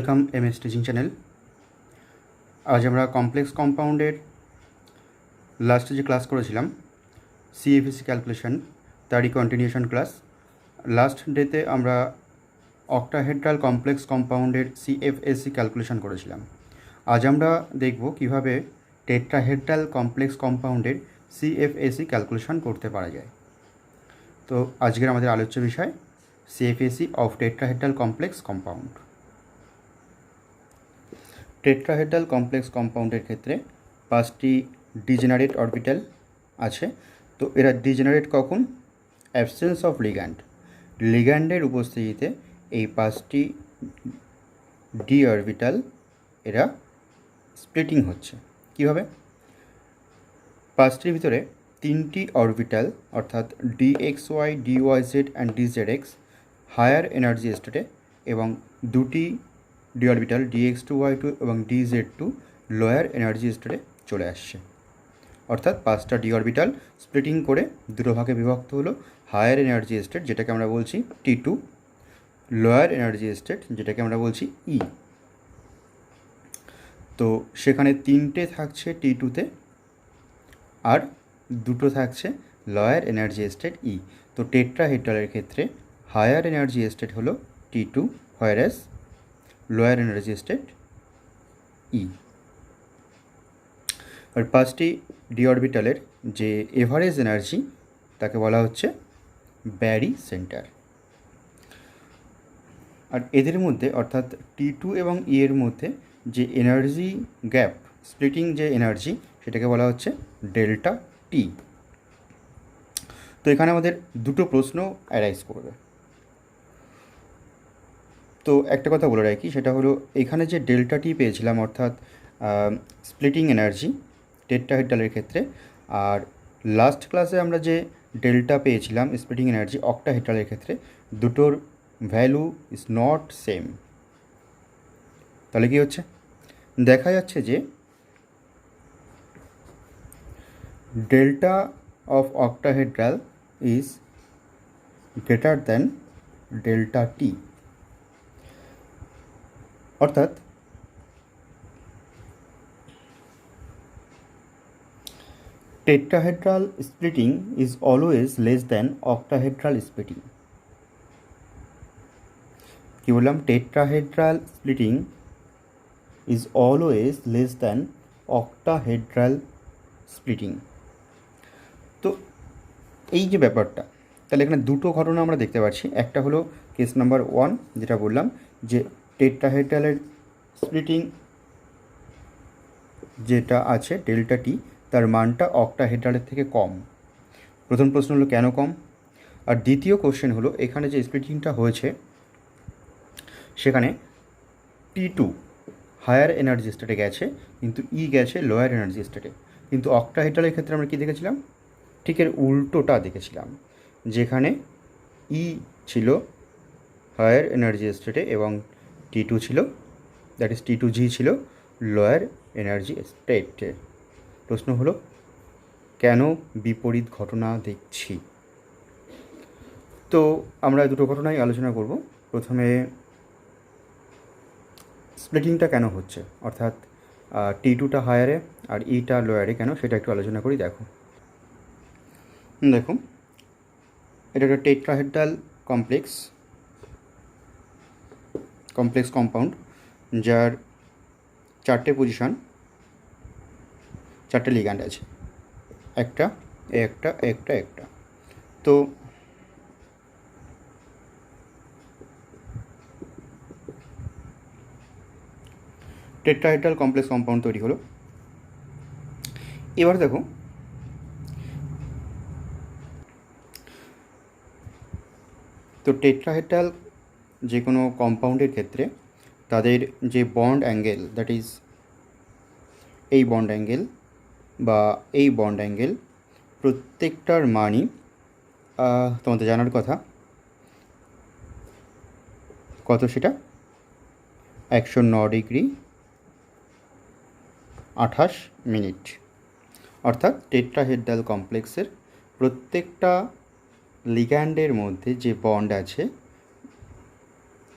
Welcome MS teaching channel. আজ আমরা complex কম্পাউন্ডের লাস্টে যে ক্লাস করেছিলাম সিএফএসি ক্যালকুলেশন তারই কন্টিনিউশন ক্লাস। লাস্ট ডেতে আমরা অক্টাহেড্রাল কমপ্লেক্স কম্পাউন্ডের সিএফএসি ক্যালকুলেশন করেছিলাম। আজ আমরা দেখব কিভাবে টেট্রাহেড্রাল কমপ্লেক্স কম্পাউন্ডের সিএফএসি ক্যালকুলেশন করতে পারা যায়। তো আজকের আমাদের আলোচ্য বিষয় CFSE of tetrahedral complex compound. Tetrahedral complex কম্পাউন্ডের ক্ষেত্রে 5টি ডিজেনারেট অরবিটাল আছে। তো এরা ডিজেনারেট কখন? অ্যাবসেন্স অফ লিগ্যান্ড, লিগ্যান্ডের উপস্থিতিতে এই 5টি ডি অরবিটাল এরা স্প্লিটিং হচ্ছে। কীভাবে? 5টির ভিতরে 3টি অরবিটাল অর্থাৎ DXY, DYZ and DZX higher energy স্টেটে এবং 2টি ডি অরবিটাল DX2Y2 এবং DZ2 লোয়ার এনার্জি স্টেটে চলে আসছে। অর্থাৎ 5টা ডি অরবিটাল স্প্লিটিং করে দুটো ভাগে বিভক্ত হলো। হায়ার এনার্জি স্টেট যেটাকে আমরা বলছি T2, লোয়ার এনার্জি স্টেট যেটাকে আমরা বলছি E। তো সেখানে 3টে থাকছে T2-তে আর 2টো থাকছে লোয়ার এনার্জি স্টেট E। তো টেট্রাহেড্রালের ক্ষেত্রে হায়ার এনার্জি স্টেট হলো T2, whereas lower energy state E। আর 5টি ডি অরবিটালের যে এভারেজ এনার্জি তাকে বলা হচ্ছে ব্যারি সেন্টার। আর এদের মধ্যে অর্থাৎ T2 এবং E এর মধ্যে যে এনার্জি গ্যাপ, স্প্লিটিং যে এনার্জি, সেটাকে বলা হচ্ছে ডেল্টা টি। তো এখানে আমাদের দুটো প্রশ্ন অ্যারাইজ করবে। তো একটা কথা বলে রাখি, সেটা হলো এখানে যে ডেল্টা টি পেয়েছিলাম অর্থাৎ স্প্লিটিং এনার্জি টেট্রাহেড্রালের ক্ষেত্রে, আর লাস্ট ক্লাসে আমরা যে ডেল্টা পেয়েছিলাম স্প্লিটিং এনার্জি অক্টাহেড্রালের ক্ষেত্রে, দুটোর ভ্যালু ইজ নট সেম। তাহলে কী হচ্ছে? দেখা যাচ্ছে যে delta of octahedral is greater than delta T. অর্থাৎ tetrahedral splitting is always less than octahedral splitting. কী বললাম? Tetrahedral splitting is always less than octahedral splitting. তো এই যে ব্যাপারটা, তাহলে এখানে দুটো ঘটনা আমরা দেখতে পাচ্ছি। একটা হলো কেস নাম্বার 1 যেটা বললাম যে টেট্রাহেড্রালের স্প্লিটিং যেটা আছে ডেল্টা টি, তার মানটা অক্টাহেড্রালের থেকে কম। প্রথম প্রশ্ন হলো কেন কম? আর দ্বিতীয় কোশ্চেন হলো এখানে যে স্প্লিটিংটা হয়েছে সেখানে T2 হায়ার এনার্জি স্টেটে গেছে কিন্তু E গেছে লোয়ার এনার্জি স্টেটে। কিন্তু অক্টাহেড্রালের ক্ষেত্রে আমরা কী দেখেছিলাম? ঠিক এর উল্টোটা দেখেছিলাম, যেখানে E ছিল হায়ার এনার্জি স্টেটে এবং T2 ছিল, দ্যাট ইজ T2G ছিল লোয়ার এনার্জি স্টেটে। প্রশ্ন হলো কেন বিপরীত ঘটনা দেখছি? তো আমরা দুটো ঘটনাই আলোচনা করব। প্রথমে স্প্লিটিংটা কেন হচ্ছে, অর্থাৎ T2টা হায়ারে আর Eটা লোয়ারে কেন, সেটা একটু আলোচনা করি। দেখো এটা একটা টেট্রাহেড্রাল কমপ্লেক্স কম্পাউন্ড যার 4টে পজিশন, 4টে লিগ্যান্ড আছে, একটা। তো টেট্রাহেড্রাল কমপ্লেক্স কম্পাউন্ড তৈরি হলো। এবার দেখো তো টেট্রাহেড্রাল যে কোনো কম্পাউন্ডের ক্ষেত্রে তাদের যে বন্ড অ্যাঙ্গেল, দ্যাট ইজ এই বন্ড অ্যাঙ্গেল বা এই বন্ড অ্যাঙ্গেল, প্রত্যেকটার মানই তোমাদের জানার কথা কত, সেটা 109 ডিগ্রি 28 মিনিট। অর্থাৎ টেট্রাহেড্রাল কমপ্লেক্সের প্রত্যেকটা লিগ্যান্ডের মধ্যে যে বন্ড আছে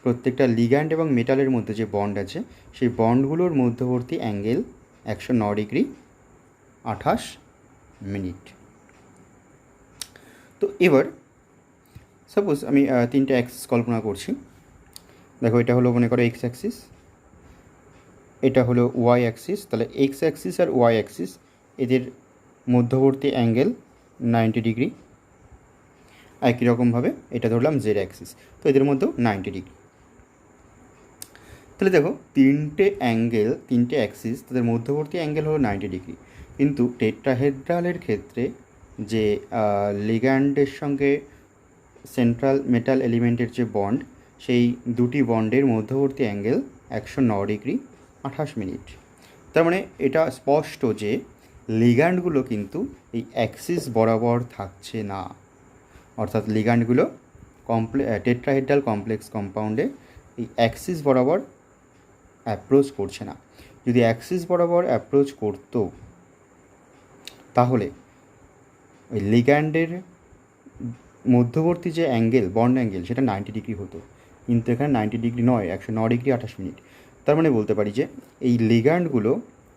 প্রত্যেকটা লিগ্যান্ড এবং মেটালের মধ্যে যে বন্ড আছে সেই বন্ডগুলোর মধ্যবর্তী অ্যাঙ্গেল 109 ডিগ্রি 28 মিনিট। তো এবার সাপোজ আমি তিনটে অ্যাক্সিস কল্পনা করছি। দেখো, এটা হলো মনে করো এক্স অ্যাক্সিস, এটা হলো ওয়াই অ্যাক্সিস। তাহলে এক্স অ্যাক্সিস আর ওয়াই অ্যাক্সিস এদের মধ্যবর্তী অ্যাঙ্গেল 90 ডিগ্রি। একই রকমভাবে এটা ধরলাম জেড অ্যাক্সিস, তো এদের মধ্যেও 90 ডিগ্রি। তাহলে দেখো, তিনটে অ্যাক্সিস তাদের মধ্যবর্তী অ্যাঙ্গেল হলো 90 ডিগ্রি, কিন্তু টেট্রাহেড্রালের ক্ষেত্রে যে লিগ্যান্ডের সঙ্গে সেন্ট্রাল মেটাল এলিমেন্টের যে বন্ড, সেই দুটি বন্ডের মধ্যবর্তী অ্যাঙ্গেল 109 ডিগ্রি 28 মিনিট। তার মানে এটা স্পষ্ট যে লিগ্যান্ডগুলো কিন্তু এই অ্যাক্সিস বরাবর থাকছে না, অর্থাৎ লিগ্যান্ডগুলো টেট্রাহেড্রাল কমপ্লেক্স কম্পাউন্ডে এই অ্যাক্সিস বরাবর অ্যাপ্রোচ করছে না। যদি অ্যাক্সিস বরাবর অ্যাপ্রোচ করতো তাহলে ওই লিগ্যান্ডের মধ্যবর্তী যে অ্যাঙ্গেল, বন্ড অ্যাঙ্গেল, সেটা 90 ডিগ্রি হতো, কিন্তু এখানে 90 ডিগ্রি নয়, 109 ডিগ্রি 28 মিনিট। তার মানে বলতে পারি যে এই লিগ্যান্ডগুলো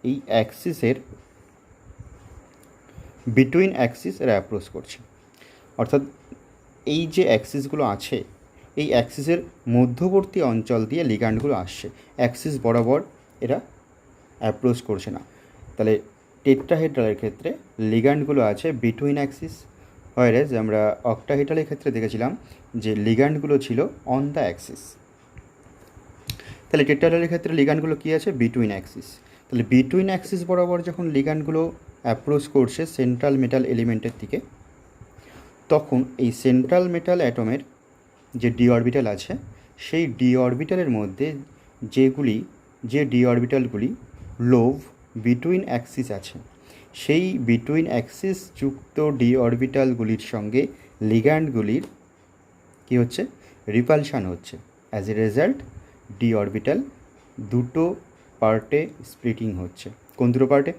এই অ্যাক্সিসের বিটুইন অ্যাক্সিস এরা অ্যাপ্রোচ করছে, অর্থাৎ এই যে অ্যাক্সিসগুলো আছে এই অ্যাক্সিসের মধ্যবর্তী অঞ্চল দিয়ে লিগ্যান্ডগুলো আসছে, অ্যাক্সিস বরাবর এরা অ্যাপ্রোচ করছে না। তাহলে টেট্রাহেড্রালের ক্ষেত্রে লিগ্যান্ডগুলো আছে বিটুইন অ্যাক্সিস, হোয়ারেজ আমরা অক্টাহেড্রালের ক্ষেত্রে দেখেছিলাম যে লিগ্যান্ডগুলো ছিল অন দ্য অ্যাক্সিস। তাহলে টেট্রাহেড্রালের ক্ষেত্রে লিগ্যান্ডগুলো কী আছে? Between Axis. তাহলে বিটুইন অ্যাক্সিস বরাবর যখন লিগ্যান্ডগুলো অ্যাপ্রোচ করছে সেন্ট্রাল মেটাল এলিমেন্টের দিকে, তখন এই সেন্ট্রাল মেটাল অ্যাটমের যে ডি অরবিটাল আছে সেই ডি অরবিটালের মধ্যে যে ডি অরবিটালগুলি লোভ বিটুইন অ্যাক্সিস আছে, সেই বিটুইন অ্যাক্সিস যুক্ত ডি অরবিটালগুলির সঙ্গে লিগ্যান্ডগুলির কী হচ্ছে? রিপালশান হচ্ছে। As a result D orbital দুটো পার্টে স্প্লিটিং হচ্ছে। কোন দুটো পার্টে?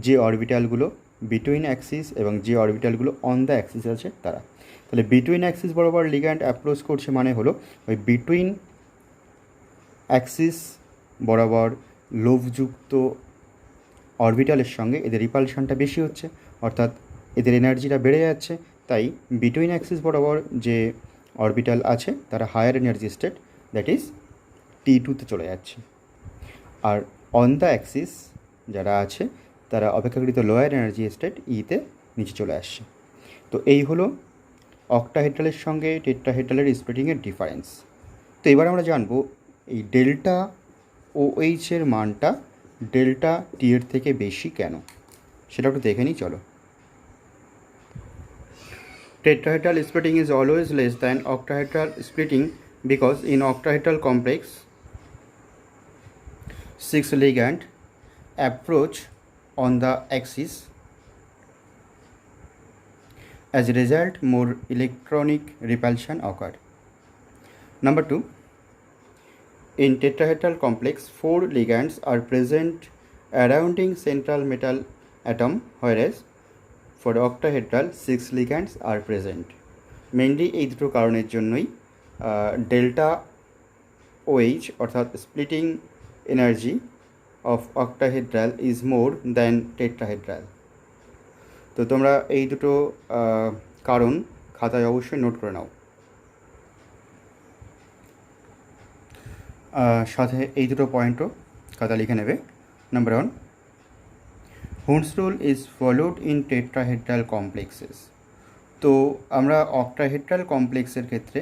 যে অরবিটালগুলো বিটুইন অ্যাক্সিস এবং যে অরবিটালগুলো অন দ্য অ্যাক্সিস আছে তারা। তাহলে বিটুইন অ্যাক্সিস বরাবর লিগ্যান্ড অ্যাপ্রোচ করছে মানে হলো ওই বিটুইন অ্যাক্সিস বরাবর লোভযুক্ত অরবিটালের সঙ্গে এদের রিপালশনটা বেশি হচ্ছে, অর্থাৎ এদের এনার্জিটা বেড়ে যাচ্ছে। তাই বিটুইন অ্যাক্সিস বরাবর যে অরবিটাল আছে তারা higher energy state, that is T2-তে চলে যাচ্ছে, আর অন দ্য অ্যাক্সিস যারা আছে তারা অপেক্ষাকৃত লোয়ার এনার্জি স্টেট E-তে নিচে চলে আসছে। তো এই হলো অক্টাহেড্রালের সঙ্গে টেট্রাহেড্রালের স্প্লিটিংয়ের ডিফারেন্স। তো এবার আমরা জানবো এই ডেল্টা OH এর মানটা ডেল্টা টি এর থেকে বেশি কেন, সেটা একটু দেখে নিই। চলো। Tetrahedral splitting is always less than octahedral splitting because in octahedral complex 6 ligand approach on the axis. As a result, more electronic repulsion occur. Number 2, in tetrahedral complex 4 ligands are present surrounding central metal atom, whereas for octahedral 6 ligands are present. Mainly এই দুটো কারণের জন্যই delta OH অর্থাৎ splitting energy of octahedral is more than tetrahedral. তো তোমরা এই দুটো কারণ খাতায় অবশ্যই নোট করে নাও। সাথে এই দুটো পয়েন্টও খাতা লিখে নেবে। Number 1, Hund's rule is followed in tetrahedral কমপ্লেক্সেস। তো আমরা অক্টাহেড্রাল কমপ্লেক্সের ক্ষেত্রে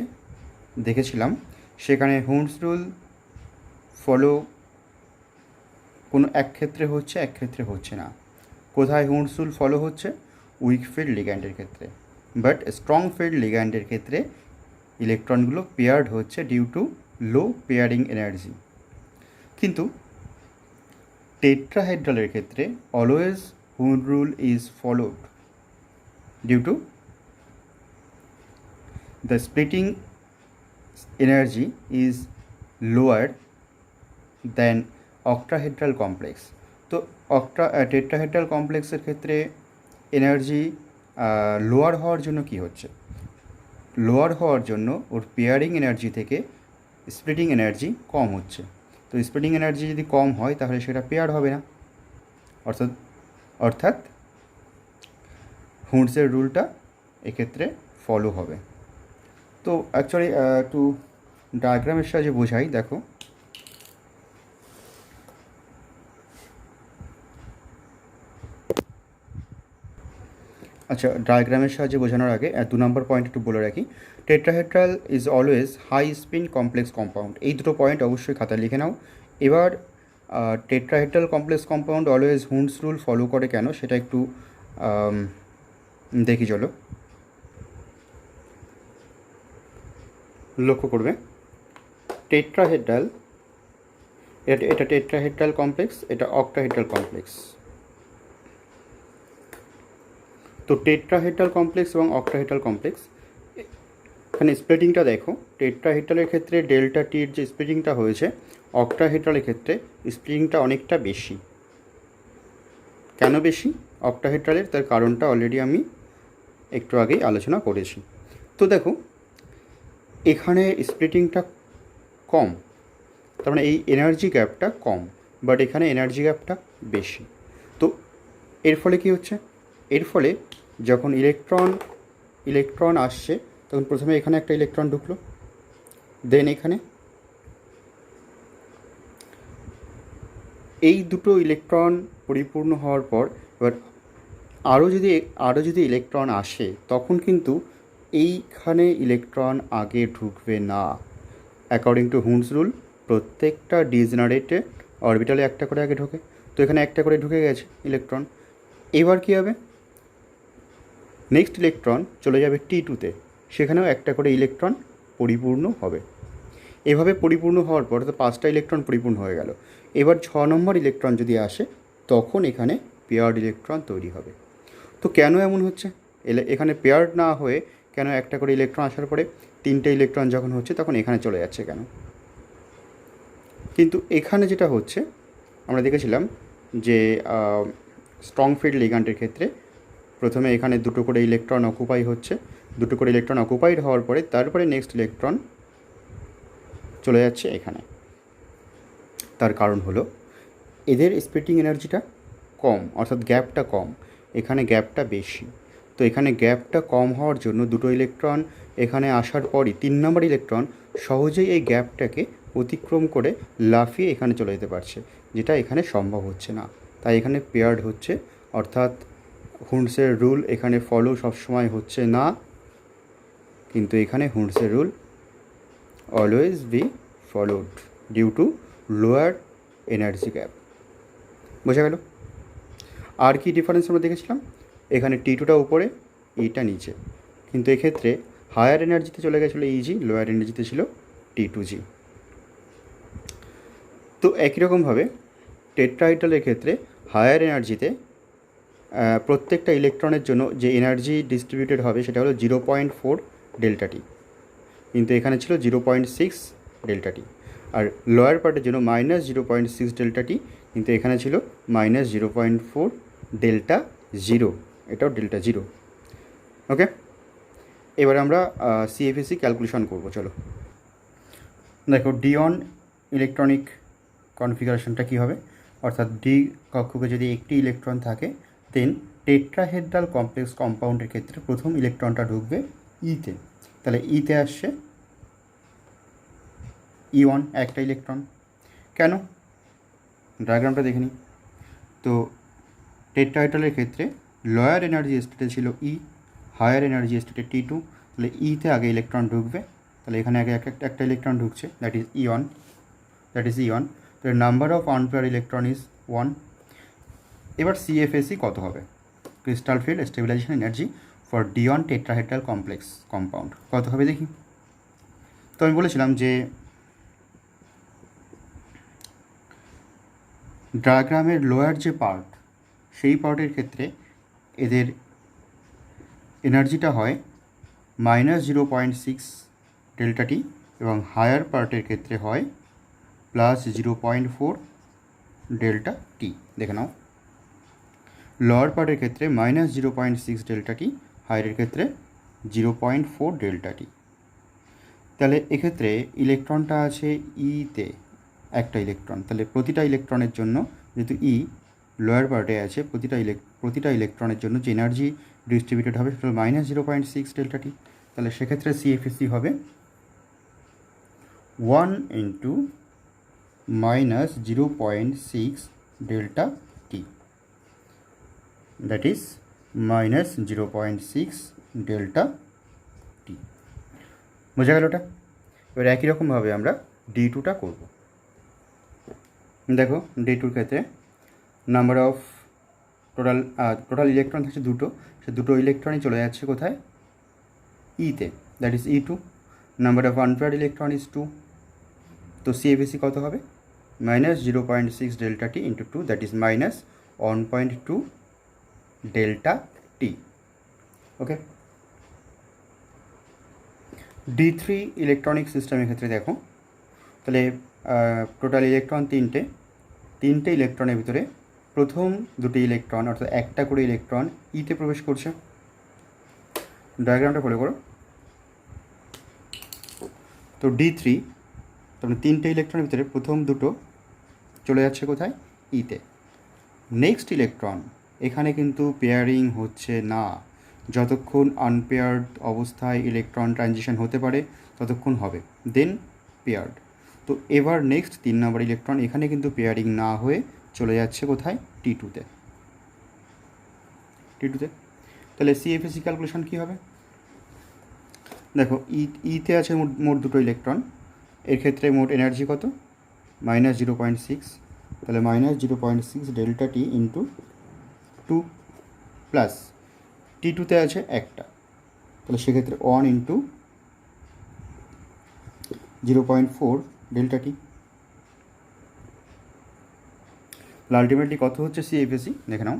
দেখেছিলাম সেখানে হুন্স রুল ফলো কোনো এক ক্ষেত্রে হচ্ছে, এক ক্ষেত্রে হচ্ছে না। কোথায় হুন্স রুল ফলো হচ্ছে? উইক ফিল্ড লিগ্যান্ডের ক্ষেত্রে, বাট স্ট্রং ফিল্ড লিগ্যান্ডের ক্ষেত্রে ইলেকট্রনগুলো পেয়ার্ড হচ্ছে due to low pairing energy. কিন্তু টেট্রাহেড্রালের ক্ষেত্রে always Hund's rule is followed due to the splitting energy is lower than octahedral complex. তো টেট্রাহেড্রাল কমপ্লেক্সের ক্ষেত্রে এনার্জি লোয়ার হওয়ার জন্য কি হচ্ছে? লোয়ার হওয়ার জন্য ওর পেয়ারিং এনার্জি থেকে স্প্লিটিং এনার্জি কম হচ্ছে। তো স্প্লিটিং এনার্জি যদি কম হয় তাহলে সেটা পেয়ার হবে না, অর্থাৎ অর্থাৎ হুন্ডসের রুলটা এক্ষেত্রে ফলো হবে। তো অ্যাকচুয়ালি একটু ডায়াগ্রামের সাহায্যে বোঝাই, দেখো আচ্ছা, ডায়াগ্রামের সাহায্যে বোঝানোর আগে 2 নম্বর পয়েন্ট একটু বলে রাখি। Tetrahedral is always high spin complex compound. এই দুটো পয়েন্ট অবশ্যই খাতায় লিখে নাও। এবার tetrahedral complex compound always Hund's rule follow করে কেন সেটা একটু দেখি, চলো লক্ষ্য করবে। টেট্রাহেড্রাল, এটা টেট্রাহেড্রাল কমপ্লেক্স, এটা অক্টাহেড্রাল কমপ্লেক্স। তো টেট্রাহেড্রাল কমপ্লেক্স এবং অক্টাহেড্রাল কমপ্লেক্স, এখানে স্প্লিটিংটা দেখো। টেট্রাহেড্রালের ক্ষেত্রে ডেল্টা টির যে স্প্লিটিংটা হয়েছে, অক্টাহেড্রালের ক্ষেত্রে স্প্লিটিংটা অনেকটা বেশি। কেন বেশি অক্টাহেড্রালের, তার কারণটা অলরেডি আমি একটু আগেই আলোচনা করেছি। তো দেখো এখানে স্প্লিটিংটা কম, তার মানে এই এনার্জি গ্যাপটা কম, বাট এখানে এনার্জি গ্যাপটা বেশি। তো এর ফলে কী হচ্ছে, এর ফলে যখন ইলেকট্রন আসছে তখন প্রথমে এখানে একটা ইলেকট্রন ঢুকলো, দেন এখানে এই দুটো ইলেকট্রন পরিপূর্ণ হওয়ার পর এবার আরও যদি ইলেকট্রন আসে তখন কিন্তু এইখানে ইলেকট্রন আগে ঢুকবে না। অ্যাকর্ডিং টু হুন্ডস রুল প্রত্যেকটা ডিজেনারেটেড অরবিটালে একটা করে আগে ঢোকে। তো এখানে একটা করে ঢুকে গেছে ইলেকট্রন। এবার কী হবে, নেক্সট ইলেকট্রন চলে যাবে T2-তে, সেখানেও একটা করে ইলেকট্রন পরিপূর্ণ হবে। এভাবে পরিপূর্ণ হওয়ার পর তো 5টা ইলেকট্রন পরিপূর্ণ হয়ে গেল। এবার 6 নম্বর ইলেকট্রন যদি আসে তখন এখানে পেয়ার্ড ইলেকট্রন তৈরি হবে। তো কেন এমন হচ্ছে, এখানে পেয়ার্ড না হয়ে কেন একটা করে ইলেকট্রন আসার পরে 3টে ইলেকট্রন যখন হচ্ছে তখন এখানে চলে যাচ্ছে কেন? কিন্তু এখানে যেটা হচ্ছে আমরা দেখেছিলাম যে স্ট্রং ফিল্ড লিগ্যান্ডের ক্ষেত্রে প্রথমে এখানে দুটো করে ইলেকট্রন অকুপাই হচ্ছে, দুটো করে ইলেকট্রন অকুপাইড হওয়ার পরে তারপরে নেক্সট ইলেকট্রন চলে যাচ্ছে এখানে। তার কারণ হলো এদের স্প্লিটিং এনার্জিটা কম, অর্থাৎ গ্যাপটা কম, এখানে গ্যাপটা বেশি। তো এখানে গ্যাপটা কম হওয়ার জন্য দুটো ইলেকট্রন এখানে আসার পরই 3 নম্বর ইলেকট্রন সহজেই এই গ্যাপটাকে অতিক্রম করে লাফিয়ে এখানে চলে যেতে পারছে, যেটা এখানে সম্ভব হচ্ছে না। তাই এখানে পেয়ার্ড হচ্ছে, অর্থাৎ হুন্ডসের রুল এখানে ফলো সবসময় হচ্ছে না, কিন্তু এখানে হুন্ডসের rule always be followed due to lower energy gap. বোঝা গেল? আর কি ডিফারেন্স আমরা দেখেছিলাম, এখানে T2টা উপরে, ইটা নিচে, কিন্তু এক্ষেত্রে হায়ার এনার্জিতে চলে গেছিলো ইজি, লোয়ার এনার্জিতে ছিল T2G। তো একই রকমভাবে টেট্রাহেড্রালের ক্ষেত্রে হায়ার এনার্জিতে প্রত্যেকটা ইলেকট্রনের জন্য যে এনার্জি ডিস্ট্রিবিউটেড হবে সেটা হলো 0.4 ডেল্টা টি, কিন্তু এখানে ছিল 0.6 ডেল্টা টি। আর লোয়ার পার্টের জন্য -0.6 ডেল্টা টি, কিন্তু এখানে ছিল -0.4 ডেল্টা জিরো, এটাও ডেল্টা জিরো। ওকে, এবারে আমরা সিএফএসি ক্যালকুলেশন করব। চলো দেখো D1 ইলেকট্রনিক কনফিগারেশনটা কী হবে, অর্থাৎ ডি কক্ষকে যদি একটি ইলেকট্রন থাকে দেন টেট্রাহেড্রাল কমপ্লেক্স কম্পাউন্ডের ক্ষেত্রে প্রথম ইলেকট্রনটা ঢুকবে ইতে, তাহলে ইতে আসছে E1 একটা ইলেকট্রন। কেন, ডায়াগ্রামটা দেখে নিই। তো টেট্রাহেড্রালের ক্ষেত্রে লোয়ার এনার্জি স্টেটে ছিল ই, হায়ার এনার্জি স্টেটে T2, তাহলে ইতে আগে ইলেকট্রন ঢুকবে, তাহলে এখানে আগে একটা ইলেকট্রন ঢুকছে, দ্যাট ইজ E1, তো number of unpair electron is 1। এবার সিএফএসি কত হবে, crystal field stabilisation energy for D1 tetrahedral complex compound কত হবে দেখি। তো আমি বলেছিলাম যে ডায়াগ্রামের লোয়ার যে পার্ট সেই পার্টের ক্ষেত্রে এদের এনার্জিটা হয় -0.6 ডেল্টা টি, এবং হায়ার পার্টের ক্ষেত্রে হয় +0.4 ডেল্টা টি। দেখে নাও, লোয়ার পার্টের ক্ষেত্রে -0.6 ডেল্টা টি, হায়ারের ক্ষেত্রে 0.4 ডেল্টা টি। তাহলে এক্ষেত্রে ইলেকট্রনটা আছে ইতে, একটা ইলেকট্রন, তাহলে প্রতিটা ইলেকট্রনের জন্য যেহেতু ই লোয়ার পার্টে আছে, প্রতিটা ইলেকট্রনের জন্য যে এনার্জি ডিস্ট্রিবিউটেড হবে সেটা -0.6 ডেল্টা টি। তাহলে সেক্ষেত্রে সিএফএসি হবে 1 into -0.6 delta T, that is -0.6 delta T. বোঝা গেল ওটা? এবার একই রকমভাবে আমরা ডি টুটা করব। দেখো ডি টুর ক্ষেত্রে নাম্বার অফ টোটাল ইলেকট্রন থাকছে দুটো, সে দুটো ইলেকট্রনই চলে যাচ্ছে কোথায়? ইতে, that is E2। Number of unpaired electron is 2, তো সিএফএসি কত হবে? -0.6 delta T into 2, that is -1.2 delta T. Okay, D3 electronic সিস্টেমের ক্ষেত্রে দেখো, তাহলে টোটাল ইলেকট্রন তিনটে ইলেকট্রনের ভিতরে প্রথম দুটি ইলেকট্রন অর্থাৎ একটা করে ইলেকট্রন ইতে প্রবেশ করছে। ডায়াগ্রামটা ফলো করো। তো D3, তারপরে তিনটে ইলেকট্রনের ভিতরে প্রথম দুটো চলে যাচ্ছে কোথায়? ইতে। নেক্সট ইলেকট্রন, এখানে কিন্তু পেয়ারিং হচ্ছে না, যতক্ষণ আনপেয়ার্ড অবস্থায় ইলেকট্রন ট্রানজিশন হতে পারে ততক্ষণ হবে, দেন পেয়ার্ড। তো এবার নেক্সট 3 নম্বর ইলেকট্রন এখানে কিন্তু পেয়ারিং না হয়ে চলে যাচ্ছে কোথায়? T2তে। তাহলে সিএফএসি ক্যালকুলেশন কী হবে? দেখো ইতে আছে মোট দুটো ইলেকট্রন, এর ক্ষেত্রে মোট এনার্জি কত? -0.6, তাহলে -0.6 ডেল্টা টি ইন্টু 2 প্লাস T2তে আছে একটা, তাহলে সেক্ষেত্রে 1 ইন্টু 0.4 ডেল্টা টি। তাহলে আলটিমেটলি কত হচ্ছে সিএফএসি দেখে নাও।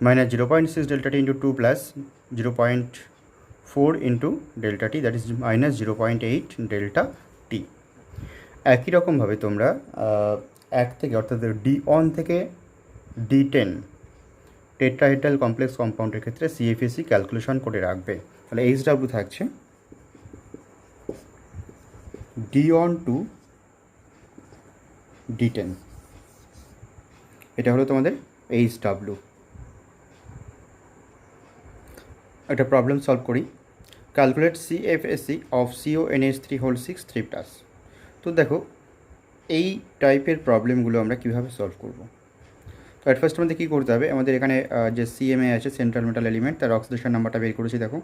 -0.6 delta T into 2 plus 0.4 into delta T, that is -0.8 delta T. একই রকমভাবে তোমরা এক থেকে অর্থাৎ D1 থেকে D10 টেট্রাহেড্রাল কমপ্লেক্স কম্পাউন্ডের ক্ষেত্রে সিএফএসি ক্যালকুলেশন করে রাখবে। তাহলে HW থাকছে D1 টু D10, এটা হলো তোমাদের HW। একটা প্রবলেম সলভ করি। Calculate CFSE of CONH3 whole 6 3+। তো দেখো এই টাইপের প্রবলেমগুলো আমরা কীভাবে সলভ করব। তো অ্যাট ফার্স্ট আমাদের কী করতে হবে, আমাদের এখানে যে CMA আছে সেন্ট্রাল মেটাল এলিমেন্ট, তার অক্সিডেশন নাম্বারটা বের করেছি। দেখো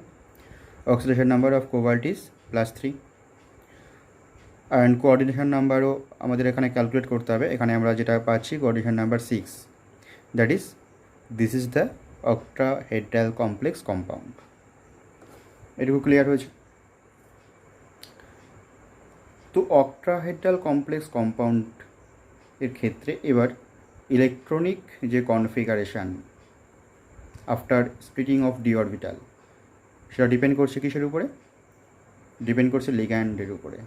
oxidation number of cobalt is +3 and coordination নাম্বারও আমাদের এখানে ক্যালকুলেট করতে হবে। এখানে আমরা যেটা পাচ্ছি coordination number 6, that is this is the octahedral complex compound. এটুকু ক্লিয়ার হয়েছে? তো অক্টাহেড্রাল কমপ্লেক্স কম্পাউন্ড এর ক্ষেত্রে এবার ইলেকট্রনিক যে configuration after splitting of D orbital, সেটা ডিপেন্ড করছে কিসের উপরে? ডিপেন্ড করছে লিগ্যান্ডের উপরে।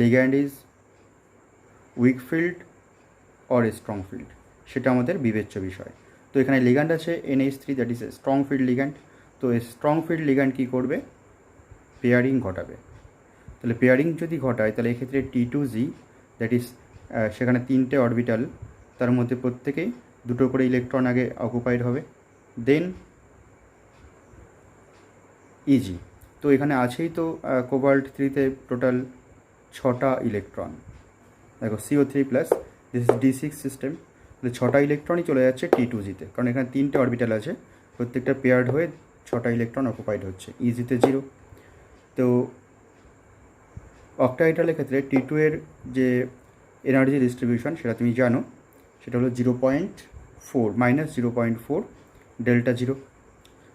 Ligand is weak field or strong field, সেটা আমাদের বিবেচ্য বিষয়। তো এখানে লিগ্যান্ড আছে NH3, that is strong field ligand. তো এই স্ট্রং ফিল্ড লিগ্যান্ড কী করবে? পেয়ারিং ঘটাবে। তাহলে পেয়ারিং যদি ঘটায় তাহলে এক্ষেত্রে T2G, দ্যাট ইজ সেখানে তিনটে অরবিটাল, তার মধ্যে প্রত্যেকেই দুটো করে ইলেকট্রন আগে অকুপাইড হবে, দেন EG। তো এখানে আছেই তো কোবাল্ট 3তে টোটাল 6টা ইলেকট্রন। দেখো CO3+, this is D6 system, তাহলে 6টা ইলেকট্রনই চলে যাচ্ছে T2Gতে, কারণ এখানে তিনটে অরবিটাল আছে, প্রত্যেকটা পেয়ার্ড হয়ে 6টা ইলেকট্রন অকুপাইড হচ্ছে। EGতে 0। তো অক্টাহেড্রালের ক্ষেত্রে T2 এর যে এনার্জি ডিস্ট্রিবিউশন সেটা তুমি জানো, সেটা হলো 0.4 -0.4 ডেল্টা 0।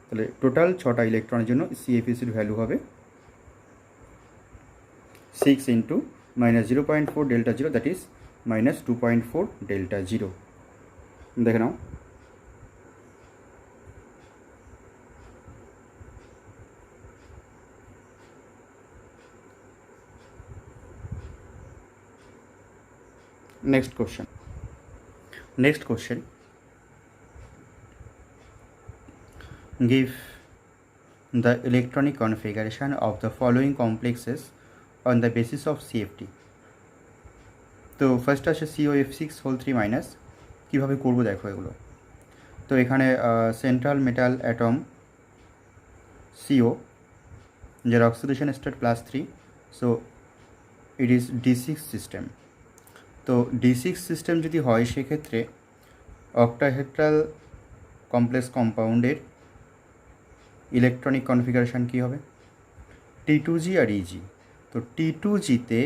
তাহলে টোটাল 6টা ইলেকট্রনের জন্য সিএফএসির ভ্যালু হবে 6 into -0.4 delta 0, that is -2.4 delta 0। দেখে নাও। Next question. give the electronic configuration of the following complexes on the basis of CFT. তো ফার্স্ট আছে COF6(3) কীভাবে করবো দেখো এগুলো। তো এখানে সেন্ট্রাল মেটাল অ্যাটম CO, যার oxidation state +3, so it is D6 system. তো D6 সিস্টেম যদি হয় সেক্ষেত্রে অক্টাহেড্রাল কমপ্লেক্স কম্পাউন্ডের ইলেকট্রনিক কনফিগারেশান কী হবে? T2G আর EG। তো T2Gতে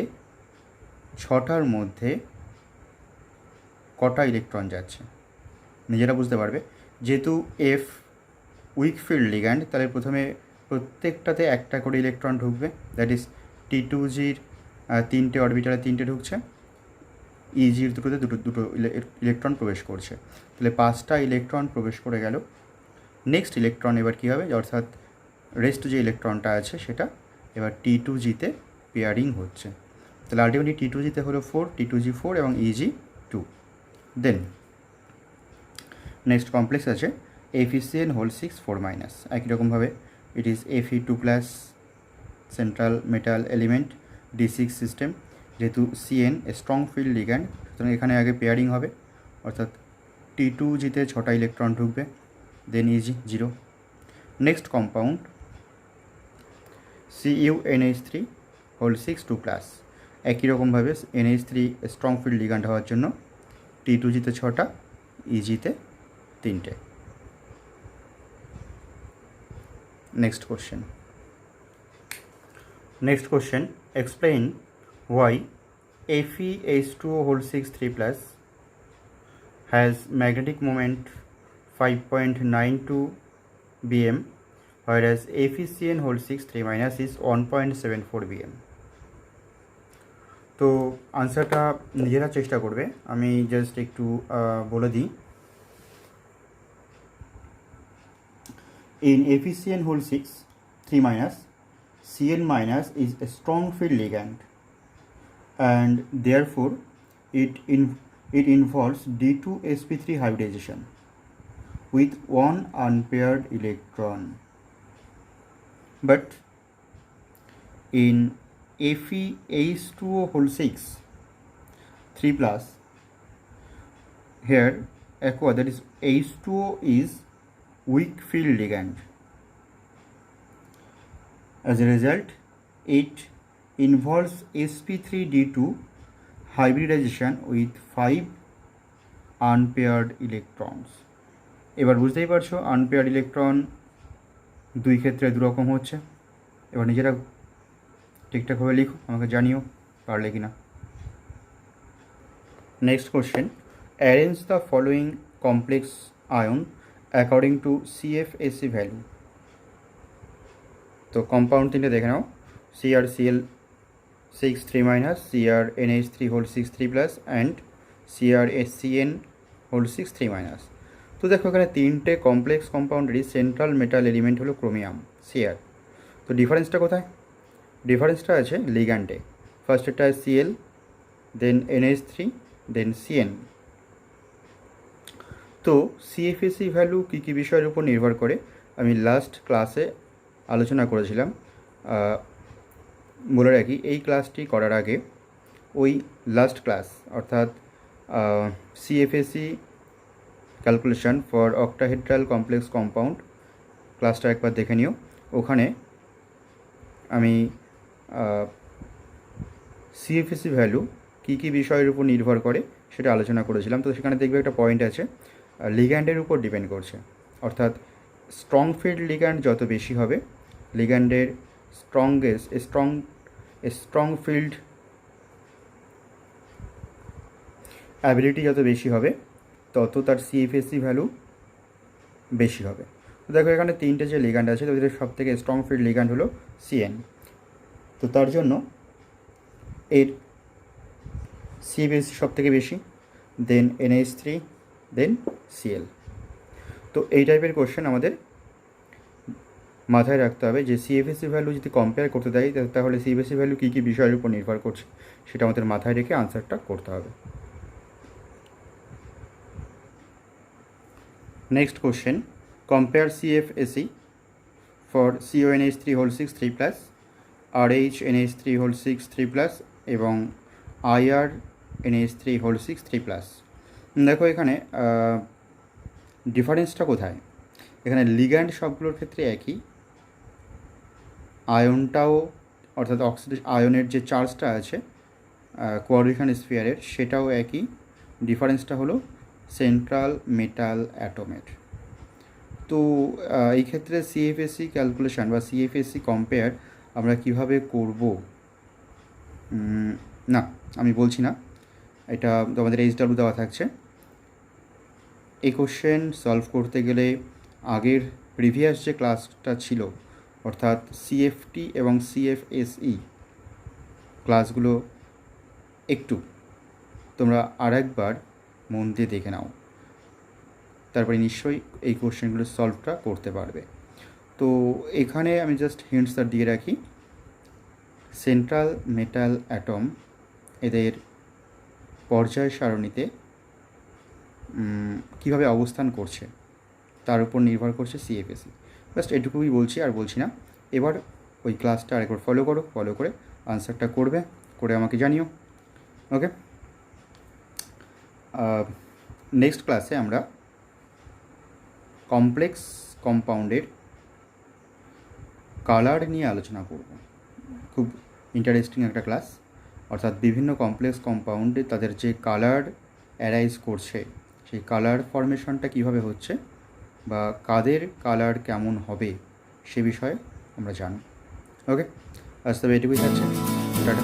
6টার মধ্যে কটা ইলেকট্রন যাচ্ছে নিজেরা বুঝতে পারবে। যেহেতু F উইক ফিল্ড লিগ্যান্ড, তাহলে প্রথমে প্রত্যেকটাতে একটা করে ইলেকট্রন ঢুকবে, দ্যাট ইজ T2Gর 3টে অরবিটালে 3টে ঢুকছে, EGর দুটোতে দুটো ইলেকট্রন প্রবেশ করছে, তাহলে 5টা ইলেকট্রন প্রবেশ করে গেল। নেক্সট ইলেকট্রন এবার কী হবে, অর্থাৎ রেস্ট যে ইলেকট্রনটা আছে সেটা এবার T2Gতে পেয়ারিং হচ্ছে। তাহলে আলটিমেটলি T2Gতে হলো 4, T2G4 এবং EG 2। দেন নেক্সট কমপ্লেক্স আছে FeCN(6)4-। একই রকমভাবে it is Fe2+ central metal element D6 system. যেহেতু CN স্ট্রং ফিল্ড লিগ্যান্ড, সুতরাং এখানে আগে পেয়ারিং হবে, অর্থাৎ T2Gতে 6টা ইলেকট্রন ঢুকবে, দেন EG 0। Next compound CuNH3(6)2+। একই রকমভাবে NH3 স্ট্রং ফিল্ড লিগ্যান্ড হওয়ার জন্য T2Gতে 6টা, EGতে 3টে। Next question, explain why FeH2O(6)3+ has magnetic moment 5.92 bm, whereas FeCN(6)3- is 1.74 bm। তো আনসারটা নিজেরা চেষ্টা করবে, আমি জাস্ট একটু বলে দিই। In FeCN(6)3-, Cn- is a strong field ligand and therefore it involves D2sp3 hybridization with one unpaired electron. But in FeH2O(6)3+, here aqua, that is H2O, is weak field ligand. As a result, it involves sp3d2 hybridization with 5 unpaired electrons. এবার বুঝতেই পারছো unpaired electron দুই ক্ষেত্রে দুরকম হচ্ছে। এবার নিজেরা ঠিকঠাকভাবে লিখো, আমাকে জানিও পারলে কিনা। Next question, arrange the following complex ion according to CFSE value. তো কম্পাউন্ড তিনটে দেখে নাও, CrCl(6)3-, CrNH3(6)3+, অ্যান্ড CrCN(6)3-। তো দেখো এখানে তিনটে কমপ্লেক্স কম্পাউন্ডেরই সেন্ট্রাল মেটাল এলিমেন্ট হলো ক্রোমিয়াম, Cr। তো ডিফারেন্সটা কোথায়? ডিফারেন্সটা আছে লিগ্যান্ডে। ফার্স্ট এটা Cl, দেন NH3, দেন Cn। তো CFSE ভ্যালু কী কী বিষয়ের উপর নির্ভর করে আমি লাস্ট ক্লাসে আলোচনা করেছিলাম। বলে রাখি, এই ক্লাসটি করার আগে ওই লাস্ট ক্লাস, অর্থাৎ CFSE calculation for octahedral complex compound ক্লাসটা একবার দেখে নিও। ওখানে আমি CFSE ভ্যালু কী কী বিষয়ের উপর নির্ভর করে সেটা আলোচনা করেছিলাম। তো সেখানে দেখবে একটা পয়েন্ট আছে, লিগ্যান্ডের উপর ডিপেন্ড করছে, অর্থাৎ স্ট্রং ফিল্ড লিগ্যান্ড যত বেশি হবে, লিগ্যান্ডের স্ট্রং ফিল্ড অ্যাবিলিটি যত বেশি হবে তত তার CFSE ভ্যালু বেশি হবে। তো দেখো এখানে তিনটে যে লিগ্যান্ড আছে, তাদের সব থেকে স্ট্রং ফিল্ড লিগ্যান্ড হলো Cn। তো তার জন্য এর CFSE সব থেকে বেশি, দেন NH3, দেন Cl। তো এই টাইপের কোশ্চেন আমাদের মাথায় রাখতে হবে যে CFSE ভ্যালু যদি কম্পেয়ার করতে দেয় তাহলে CFSE ভ্যালু কী কী বিষয়ের উপর নির্ভর করছে সেটা আমাদের মাথায় রেখে আনসারটা করতে হবে। Next question, compare CFSE for CONH3 whole 6 3 plus, RHNH3 whole 6 3 plus এবং IRNH3 হোল 6 3 প্লাস। দেখো এখানে ডিফারেন্সটা কোথায়? এখানে লিগ্যান্ড সবগুলোর ক্ষেত্রে একই, আয়নটাও অর্থাৎ অক্সিডেশন আয়নের যে চার্জটা আছে কোঅর্ডিনেশন স্ফিয়ারের সেটাও একই। ডিফারেন্সটা হলো সেন্ট্রাল মেটাল অ্যাটমের। তো এই ক্ষেত্রে CFSE ক্যালকুলেশন বা CFSE কম্পেয়ার আমরা কিভাবে করব না আমি বলছি না, এটা তোমাদের HW দেওয়া থাকছে। এই কোশ্চেন সলভ করতে গেলে আগের প্রিভিয়াস যে ক্লাসটা ছিল অর্থাৎ CFT এবং CFSE ক্লাসগুলো একটু তোমরা আরেকবার মন দিয়ে দেখে নাও, তারপরে নিশ্চয়ই এই কোশ্চেনগুলো সলভটা করতে পারবে। তো এখানে আমি জাস্ট হিন্টসটা দিয়ে রাখি, সেন্ট্রাল মেটাল অ্যাটম এদের পর্যায় সারণীতে কীভাবে অবস্থান করছে তার উপর নির্ভর করছে CFSE। জাস্ট এটুকুই বলছি, আর বলছি না। এবার ওই ক্লাসটা আরেকবার ফলো করো, ফলো করে আনসারটা করবে, করে আমাকে জানিও। ওকে, নেক্সট ক্লাসে আমরা কমপ্লেক্স কম্পাউন্ডের কালার নিয়ে আলোচনা করব। খুব ইন্টারেস্টিং একটা ক্লাস, অর্থাৎ বিভিন্ন কমপ্লেক্স কম্পাউন্ডে তাদের যে কালার অ্যারাইজ করছে সেই কালার ফরমেশনটা কীভাবে হচ্ছে বা কাদের কালার কেমন হবে সে বিষয়ে আমরা জানব। ওকে, আজ তবে এটুকুই থাকছে, টাটা।